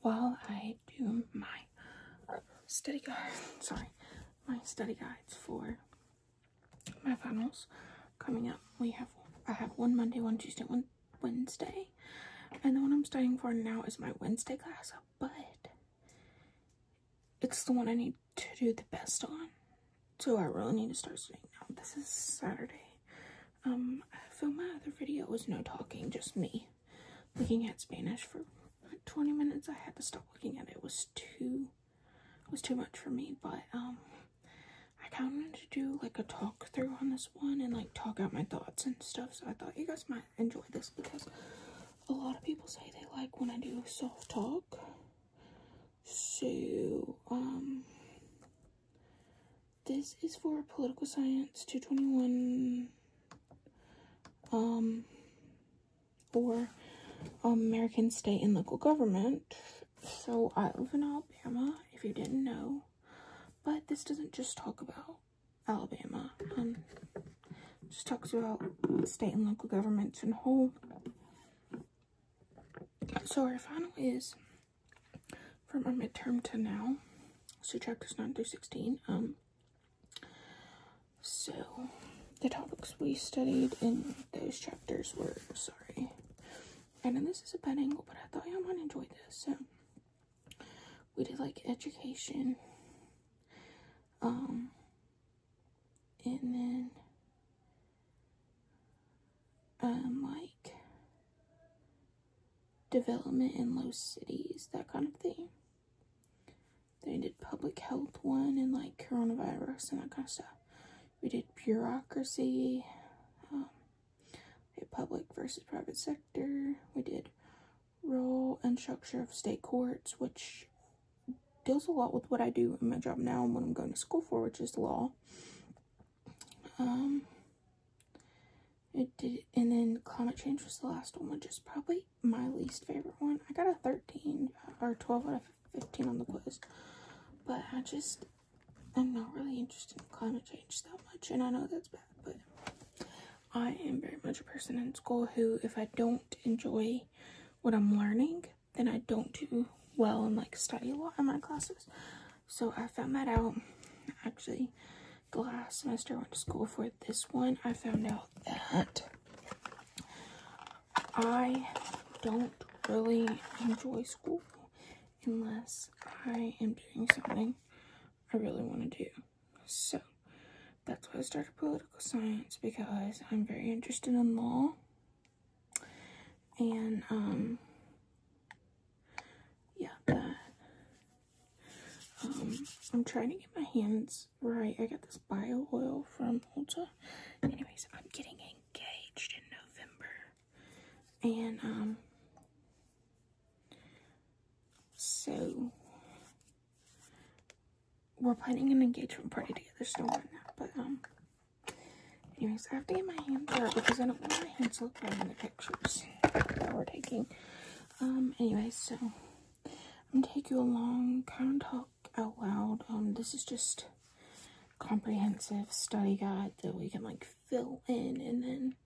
while I do my study guide, my study guides for my finals coming up. I have one Monday, one Tuesday, one Wednesday, and the one I'm studying for now is my Wednesday class, but it's the one I need to do the best on, so I really need to start studying now. This is Saturday. I filmed my other video. It was no talking, just me looking at Spanish for like 20 minutes. I had to stop looking at it. It was too much for me, but I kind of wanted to do like a talk through on this one and like talk out my thoughts and stuff, so I thought you guys might enjoy this because a lot of people say they like when I do soft talk. So this is for political science 221 for American state and local government. So I live in Alabama, if you didn't know, but this doesn't just talk about Alabama. It just talks about state and local governments in whole. So our final is from our midterm to now, so chapters 9 through 16. So the topics we studied in those chapters were, I know this is a bad angle, but I thought y'all might enjoy this. So we did like education, and then like development in low cities, that kind of thing. Then we did public health one and like coronavirus and that kind of stuff. We did bureaucracy, we did public versus private sector. We did role and structure of state courts, which deals a lot with what I do in my job now and what I'm going to school for, which is law. And then climate change was the last one, which is probably my least favorite one. I got a 13 or 12 out of 15 on the quiz, but I'm not really interested in climate change that much, and I know that's bad, but I am very much a person in school who, if I don't enjoy what I'm learning, then I don't do well and like study a lot in my classes. So I found that out actually the last semester I went to school for this one. I found out that I don't really enjoy school unless I am doing something I really want to do. So that's why I started political science, because I'm very interested in law. And yeah, that I'm trying to get my hands right. I got this bio oil from Ulta. Anyways, I'm getting engaged in November, and so we're planning an engagement party together still right now, but anyways, I have to get my hands right because I don't want my hands to look bad in the pictures that we're taking. Anyways, so I'm gonna take you along, kind of talk out loud. This is just comprehensive study guide that we can like fill in, and then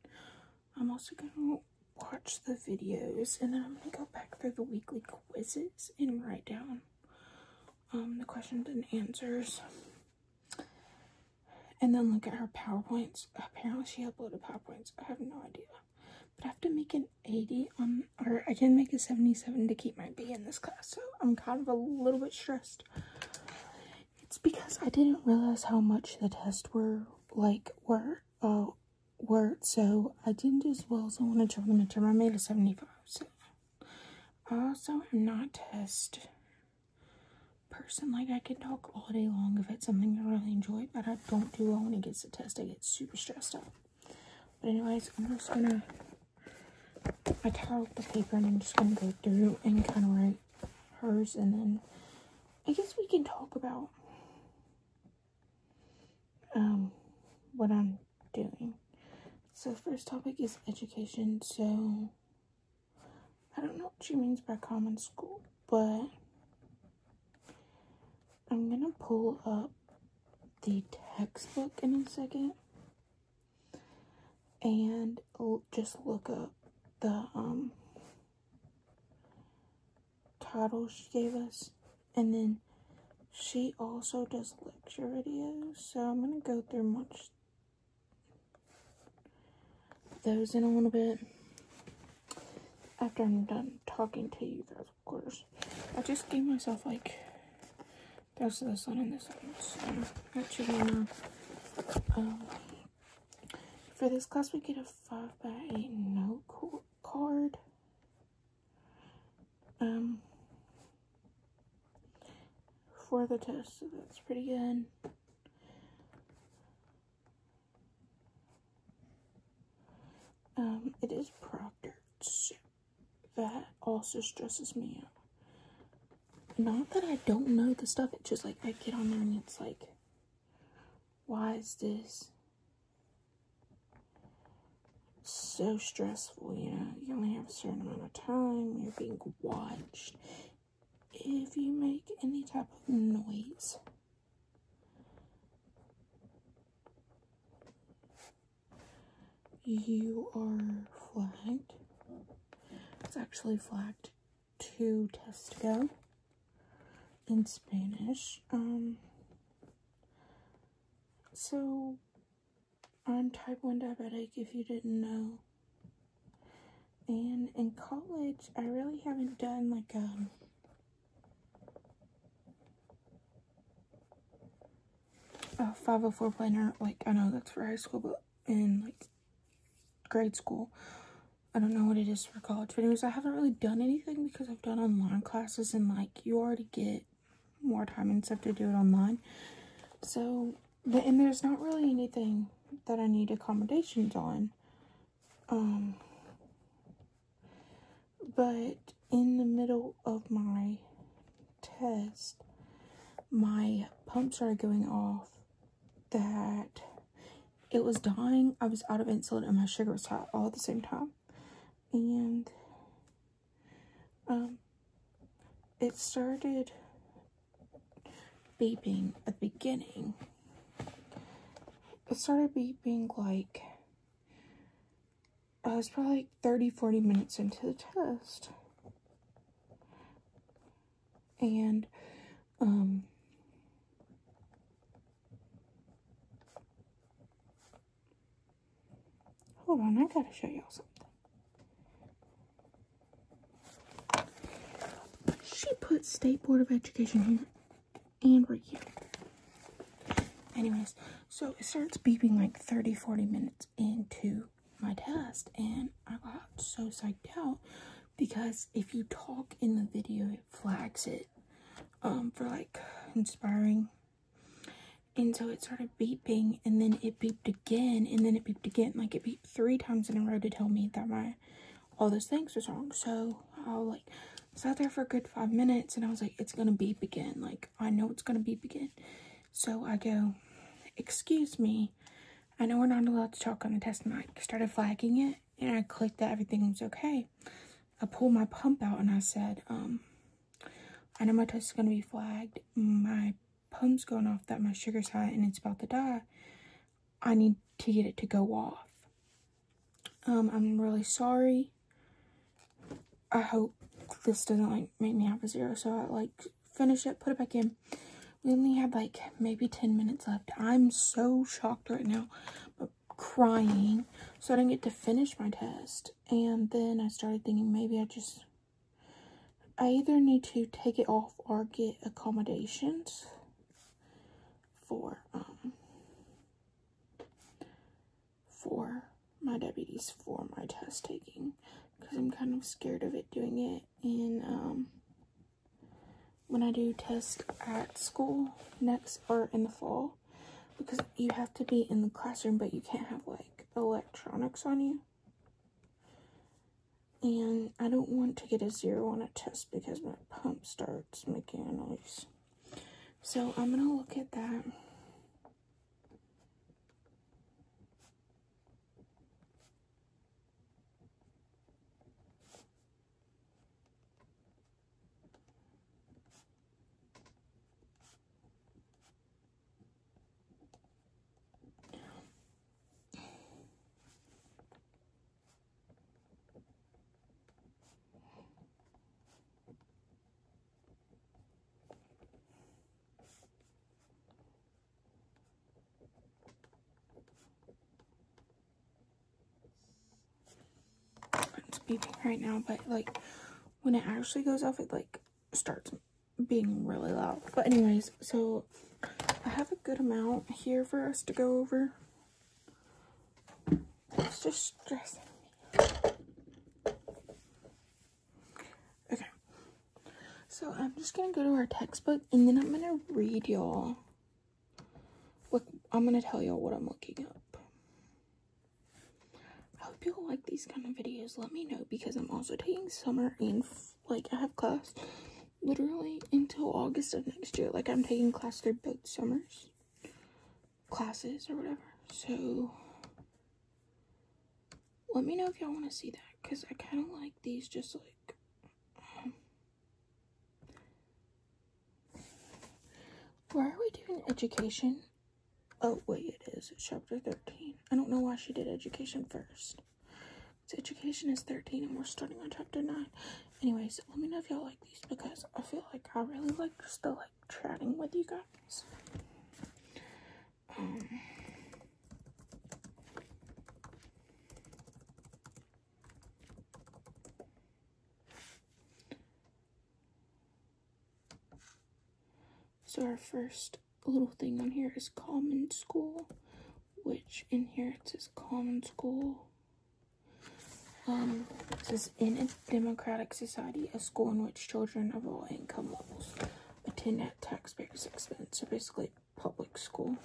I'm also gonna watch the videos, and then I'm gonna go back through the weekly quizzes and write down the questions and answers, and then look at her PowerPoints. Apparently she uploaded PowerPoints. I have no idea, but I have to make an 80 on, or I can make a 77 to keep my B in this class, so I'm kind of a little bit stressed. It's because I didn't realize how much the tests were, so I didn't do as well as I wanted to on the midterm. I made a 75, so I also am not a test person. Like, I can talk all day long if it's something I really enjoy, but I don't do well when it gets to test. I get super stressed out. But anyways, I tore up the paper, and I'm just gonna go through and kind of write hers, and then I guess we can talk about what I'm doing. So the first topic is education. So I don't know what she means by common school, but I'm gonna pull up the textbook in a second and just look up the title she gave us. And then she also does lecture videos. So I'm going to go through much those in a little bit. After I'm done talking to you guys, of course. I just gave myself like, there's this one and this one. So that should be enough. For this class, we get a 5x8 note card. For the test, so that's pretty good. It is proctored, so that also stresses me out. Not that I don't know the stuff, it's just like I get on there and it's like, why is this so stressful? You know, you only have a certain amount of time, you're being watched. If you make any type of noise, you are flagged. It's actually flagged 2 tests ago in Spanish. So I'm type 1 diabetic, if you didn't know. And in college, I really haven't done like a 504 planner. Like, I know that's for high school, but in like grade school, I don't know what it is for college. But anyways, I haven't really done anything because I've done online classes, and like you already get more time and stuff to do it online. So, and there's not really anything that I need accommodations on. But in the middle of my test, my pump started going off, that it was dying. I was out of insulin and my sugar was high all at the same time. And it started beeping at the beginning. It started beeping like, I was probably like 30-40 minutes into the test. And hold on, I gotta show y'all something. She put State Board of Education here and right here. Anyways, so it starts beeping like 30-40 minutes into my test, and I got so psyched out because if you talk in the video, it flags it for like inspiring. And so it started beeping, and then it beeped again, and then it beeped again. Like, it beeped 3 times in a row to tell me that all those things was wrong. So I like sat there for a good 5 minutes, and I was like, it's gonna beep again. Like, I know it's gonna beep again. So I go, excuse me, I know we're not allowed to talk on the test, and I started flagging it, and I clicked that everything was okay. I pulled my pump out, and I said, I know my test is gonna be flagged. My pump's going off, that my sugar's high and it's about to die. I need to get it to go off. I'm really sorry. I hope this doesn't like make me have a 0. So I like finish it, put it back in. We only had like maybe 10 minutes left. I'm so shocked right now, but crying. So I didn't get to finish my test. And then I started thinking maybe I either need to take it off or get accommodations for my diabetes for my test taking, because I'm kind of scared of it doing it in when I do test at school next or in the fall, because you have to be in the classroom but you can't have like electronics on you, and I don't want to get a 0 on a test because my pump starts making a noise. So I'm gonna look at that. beeping right now, but like when it actually goes off, it like starts being really loud. But anyways, so I have a good amount here for us to go over. It's just stressing me. Okay, so I'm just gonna go to our textbook and then I'm gonna read y'all. Look, I'm gonna tell y'all what I'm looking up. I hope y'all like these kind of videos. Let me know, because I'm also taking summer and like I have class literally until August of next year. Like I'm taking class through both summers classes or whatever. So let me know if y'all want to see that, because I kind of like these just like why are we doing education? Oh wait, it is. It's chapter 13. I don't know why she did education first. So education is 13 and we're starting on chapter 9. Anyways, let me know if y'all like these, because I feel like I really like just like chatting with you guys. So our first little thing on here is common school, which in here it says common school. It says, in a democratic society, a school in which children of all income levels attend at taxpayers' expense. So basically, public school.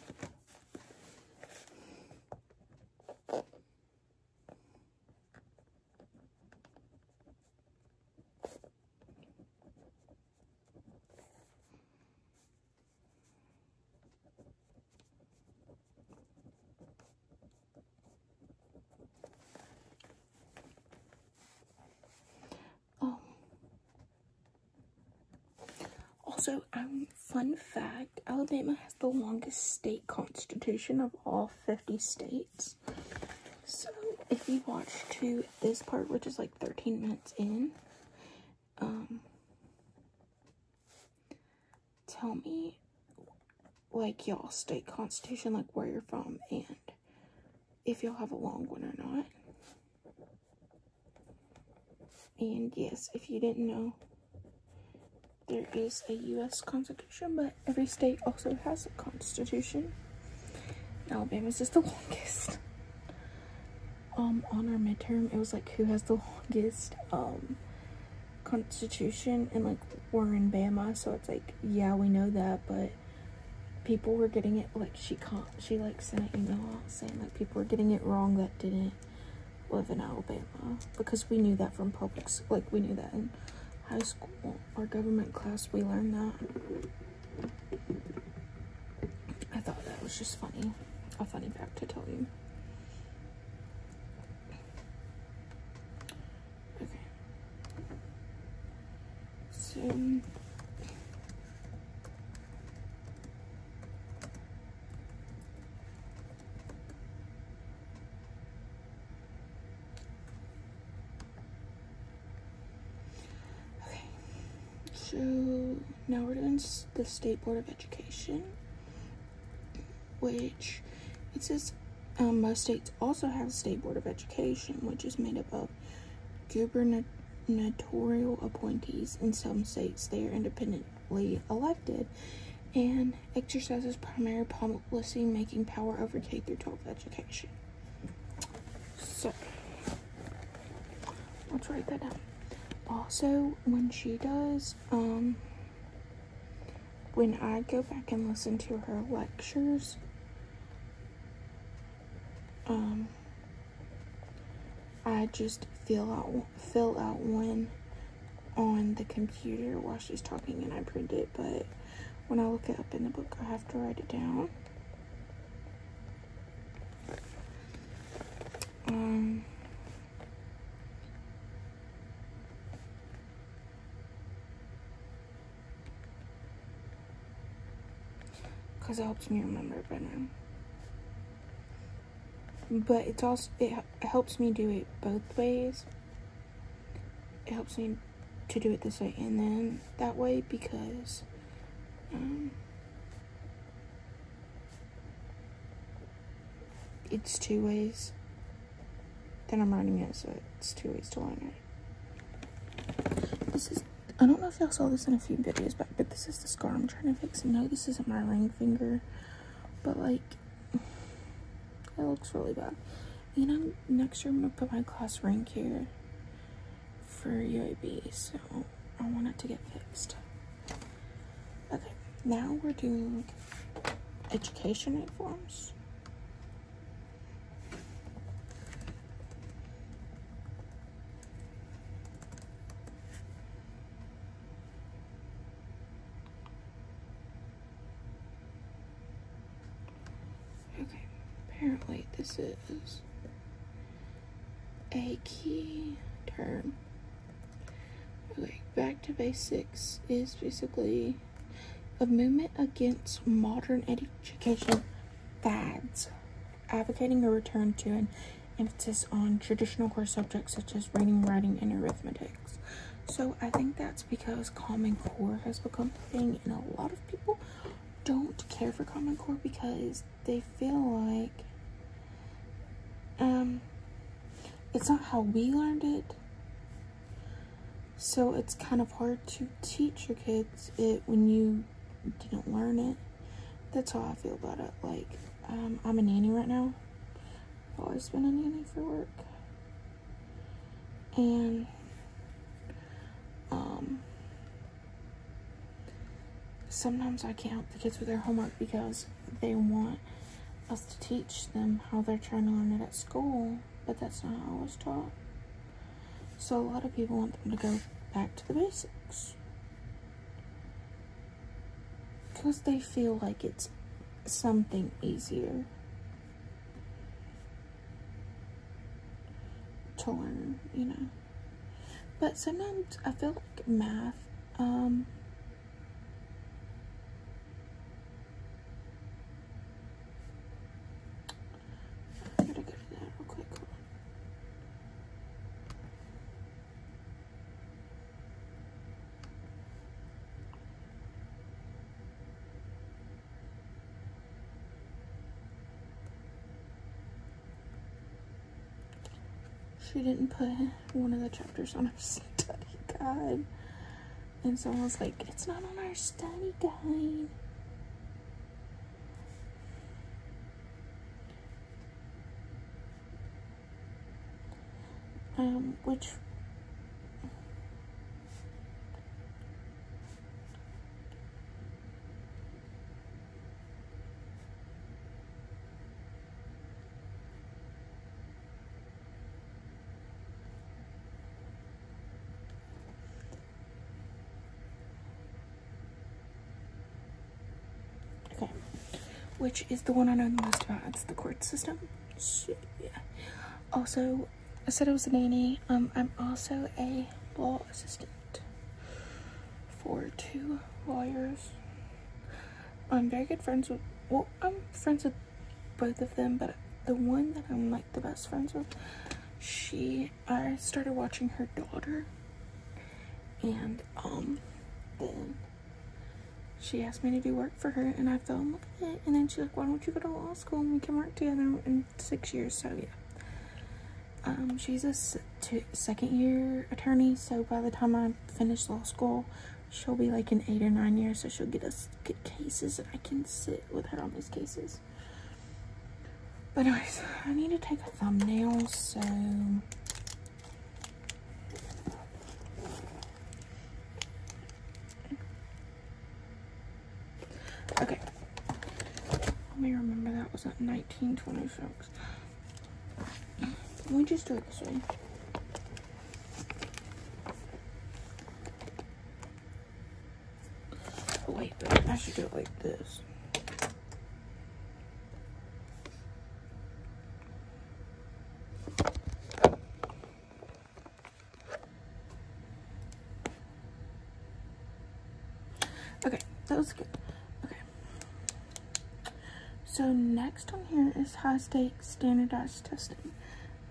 Also, fun fact, Alabama has the longest state constitution of all 50 states. So, if you watch to this part, which is like 13 minutes in, tell me, like, y'all state constitution, like, where you're from, and if y'all have a long one or not. And yes, if you didn't know, there is a U.S. Constitution, but every state also has a constitution. Alabama's is the longest. On our midterm, it was like, who has the longest constitution, and like we're in Bama, so it's like, yeah, we know that, but people were getting it, like she like sent an email out saying like people were getting it wrong that didn't live in Alabama, because we knew that from like we knew that in high school, our government class, we learned that. I thought that was just funny, a funny fact to tell you. Okay, so So now we're doing the State Board of Education, which it says most states also have a State Board of Education, which is made up of gubernatorial appointees. In some states, they are independently elected and exercises primary policy-making power over K through 12 education. So let's write that down. Also, when she does, when I go back and listen to her lectures, I just fill out one on the computer while she's talking and I print it, but when I look it up in the book, I have to write it down. Because it helps me remember better. But it's also, it helps me do it both ways. It helps me to do it this way and then that way, because it's two ways. then I'm writing it, so it's 2 ways to learn it. This is, I don't know if y'all saw this in a few videos back, but this is the scar I'm trying to fix. No, this isn't my ring finger, but like, it looks really bad. You know, next year I'm gonna put my class rank here for UAB, so I want it to get fixed. Okay, now we're doing education aid forms. Okay, apparently this is a key term. Okay, back to basics is basically a movement against modern education fads, advocating a return to an emphasis on traditional core subjects such as reading, writing, and arithmetics. So I think that's because Common Core has become a thing, and a lot of people don't care for Common Core because they feel like it's not how we learned it, so it's kind of hard to teach your kids it when you didn't learn it. That's how I feel about it. Like, I'm a nanny right now. I've always been a nanny for work, and sometimes I can't help the kids with their homework because they want us to teach them how they're trying to learn it at school, but that's not how I was taught. So a lot of people want them to go back to the basics because they feel like it's something easier to learn, you know. But sometimes I feel like math, I gotta go to that real quick. Hold on. She didn't put one of the chapters on her study guide, and someone was like, it's not on our study guide. Which okay, which is the one I know the most about? It's the court system. So, yeah. Also, I said I was a nanny. I'm also a law assistant for 2 lawyers. I'm very good friends with, well, I'm friends with both of them, but the one that I'm like the best friends with, I started watching her daughter, and then she asked me to do work for her, and I fell in love with it, and then she's like, why don't you go to law school and we can work together in 6 years, so yeah. She's a second year attorney, so by the time I finish law school, she'll be like in 8 or 9 years, so she'll get us good cases, and I can sit with her on these cases. But anyways, I need to take a thumbnail, so okay. Let me remember that was at 1926. Let me just do it this way. Oh wait, I should do it like this. Okay, that was good. Okay. So next on here is high-stakes standardized testing.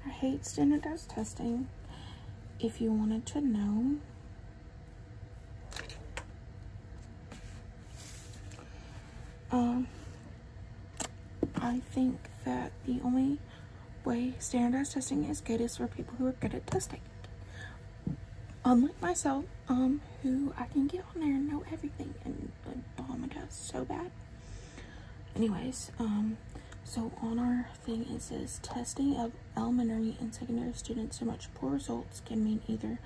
I hate standardized testing. If you wanted to know, I think that the only way standardized testing is good is for people who are good at testing. Unlike myself, who I can get on there and know everything and bomb a test so bad. Anyways, so on our thing it says testing of elementary and secondary students so much poor results can mean either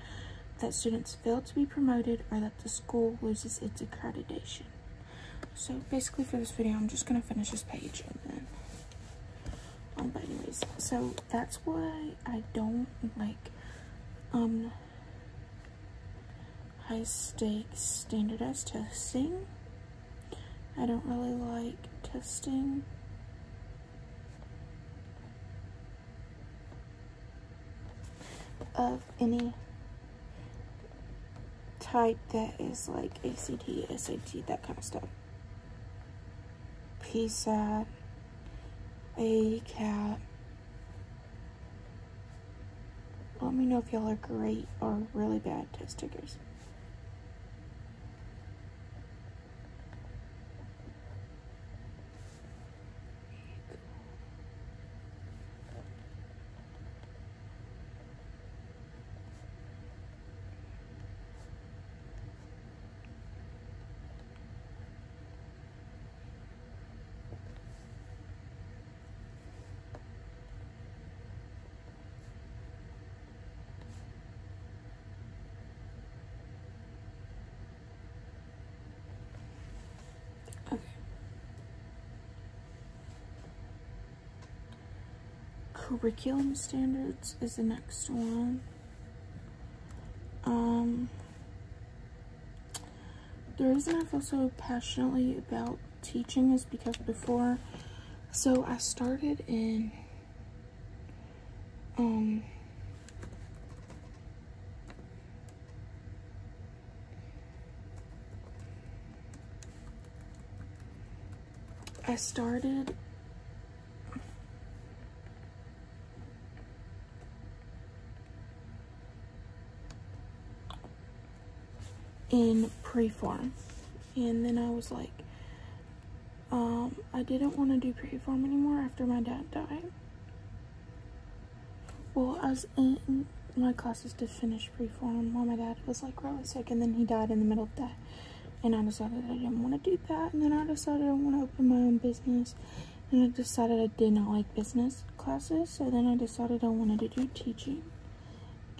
that students fail to be promoted or that the school loses its accreditation. So basically for this video, I'm just gonna finish this page and then, but anyways, so that's why I don't like, high stakes standardized testing. I don't really like testing of any type that is like ACT, SAT, that kind of stuff. PSAT, ACAT. Let me know if y'all are great or really bad test takers. Curriculum standards is the next one. The reason I feel so passionately about teaching is because before, so I started in, in pre-form, and then I was like, I didn't want to do pre-form anymore after my dad died. Well, I was in my classes to finish pre-form while my dad was like really sick, and then he died in the middle of that, and I decided I didn't want to do that, and then I decided I want to open my own business, and I decided I did not like business classes, so then I decided I wanted to do teaching,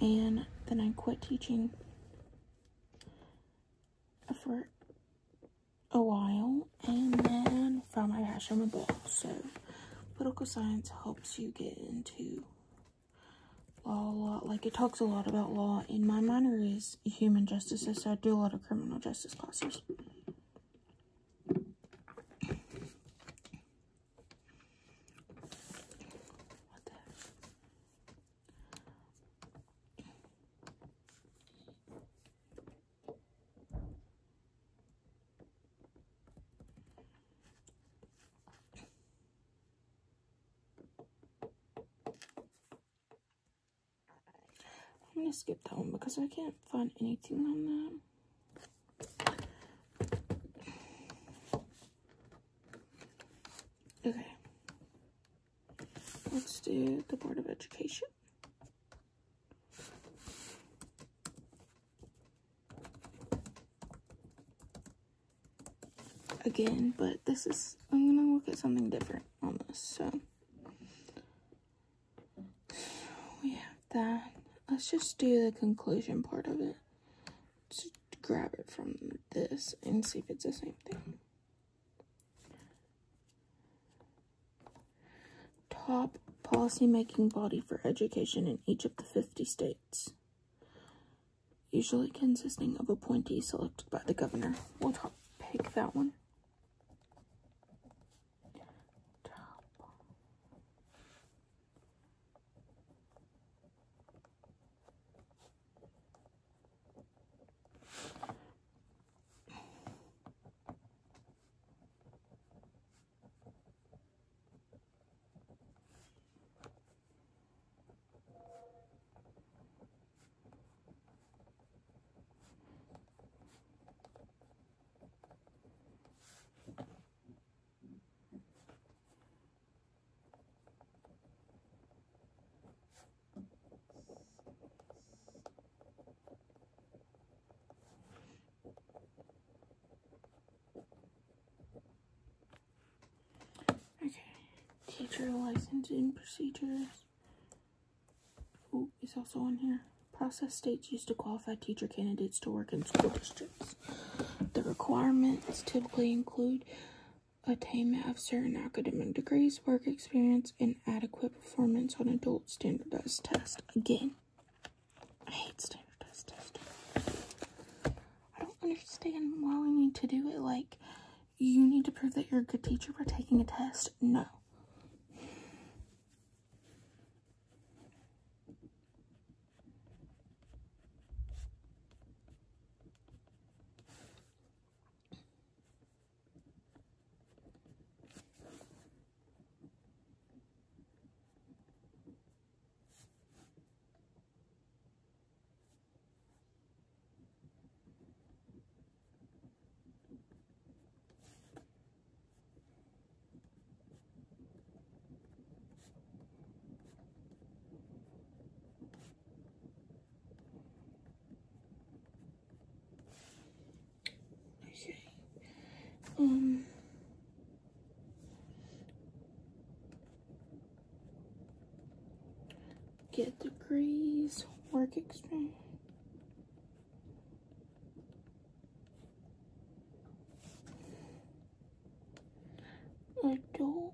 and then I quit teaching for a while, and then found my passion with law. So political science helps you get into law a lot. Like, it talks a lot about law, and my minor is human justice, so I do a lot of criminal justice classes. I'm gonna skip that one because I can't find anything on that. Okay. Let's do the Board of Education. Again, but this is, I'm gonna look at something different on this, so. We have that. Let's just do the conclusion part of it. Just grab it from this and see if it's the same thing. Top policy-making body for education in each of the 50 states. Usually consisting of appointees selected by the governor. We'll pick that one. teacher licensing procedures. Oh, it's also on here. Process states used to qualify teacher candidates to work in school districts. The requirements typically include attainment of certain academic degrees, work experience, and adequate performance on adult standardized tests. Again, I hate standardized testing. I don't understand why we need to do it. Like, you need to prove that you're a good teacher by taking a test. No. Get degrees, work experience. Adult.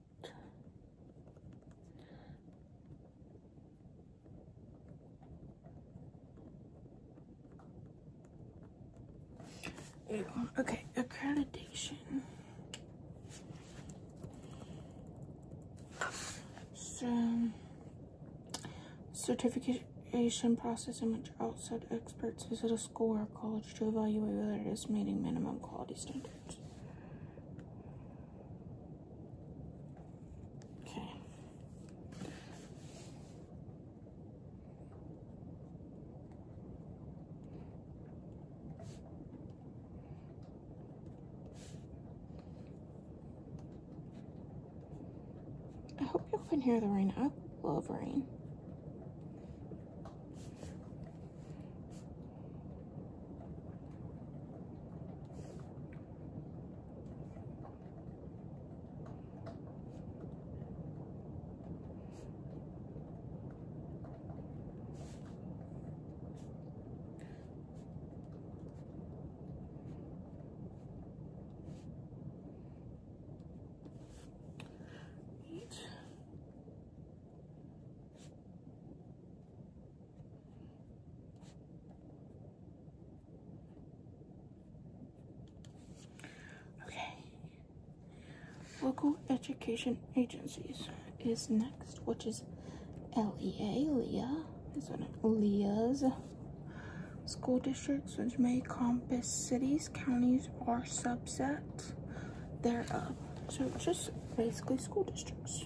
Okay, accreditation. So, certification process in which outside experts visit a school or college to evaluate whether it is meeting minimum quality standards. Okay. I hope you can hear the rain. I love rain. Local education agencies is next, which is LEA. LEA is one of LEA's school districts, which may encompass cities, counties, or subsets thereof. So it's just basically school districts.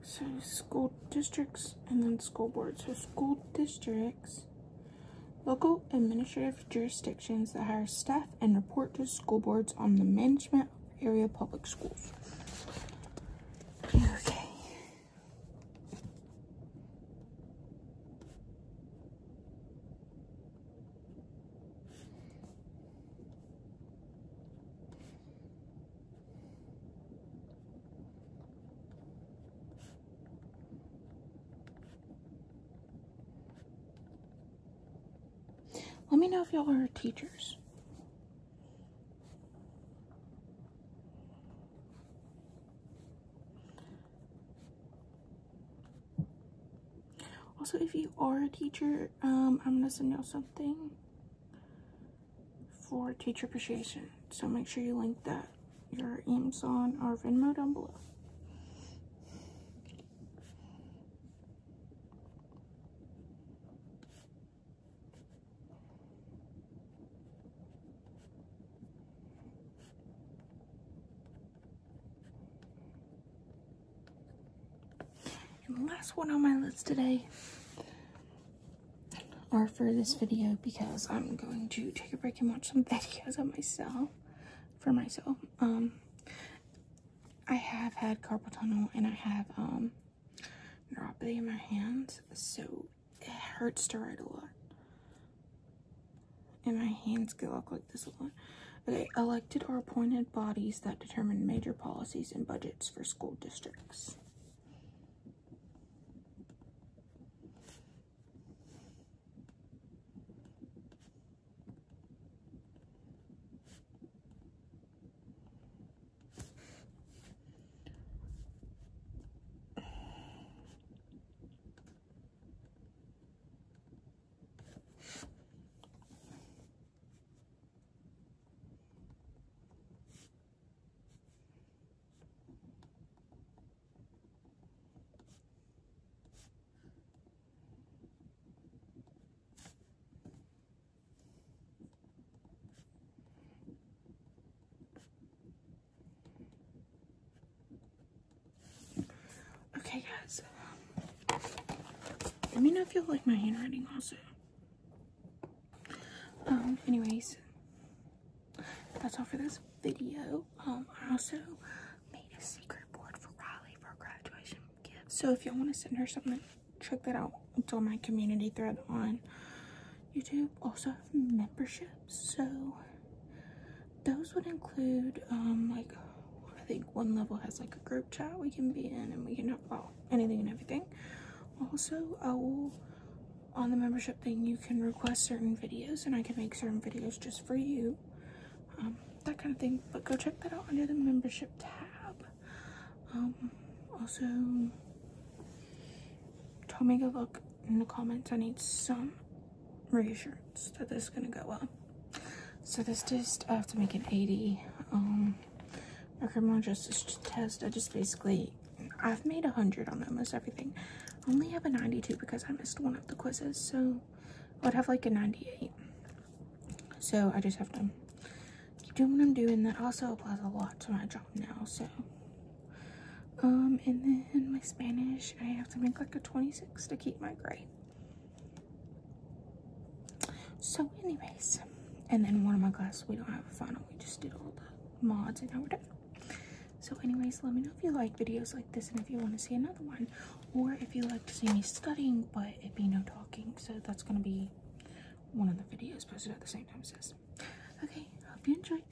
So school districts and then school boards. So school districts, local administrative jurisdictions that hire staff and report to school boards on the management of area public schools. Okay. Let me know if y'all are teachers. Also, if you are a teacher, I'm gonna send y'all something for teacher appreciation. So make sure you link that, your Amazon or Venmo down below. last one on my list today, or for this video, because I'm going to take a break and watch some videos of myself, for myself. I have had carpal tunnel and I have neuropathy in my hands, so it hurts to write a lot. And my hands get look like this a lot. Okay, elected or appointed bodies that determine major policies and budgets for school districts. Okay, guys. Let me know if you like my handwriting also. Anyways, that's all for this video. I also made a secret board for Riley for graduation gifts. So if y'all want to send her something, check that out. It's on my community thread on YouTube. Also have memberships. So those would include, like, I think one level has like a group chat we can be in and we can talk about anything and everything. Also, I will, on the membership thing, you can request certain videos and I can make certain videos just for you. That kind of thing. But go check that out under the membership tab. Also, tell me good luck in the comments. I need some reassurance that this is gonna go well. So this test, I have to make an 80. A criminal justice test. I just basically, I've made 100 on almost everything. I only have a 92 because I missed one of the quizzes, so I would have like a 98. So I just have to keep doing what I'm doing. That also applies a lot to my job now. So and then my Spanish, I have to make like a 26 to keep my grade. So anyways, and then one of my classes, we don't have a final, we just did all the mods and now we're done. So anyways, let me know if you like videos like this and if you want to see another one, or if you like to see me studying but it be no talking. So that's going to be one of the videos posted at the same time as this. Okay, hope you enjoyed.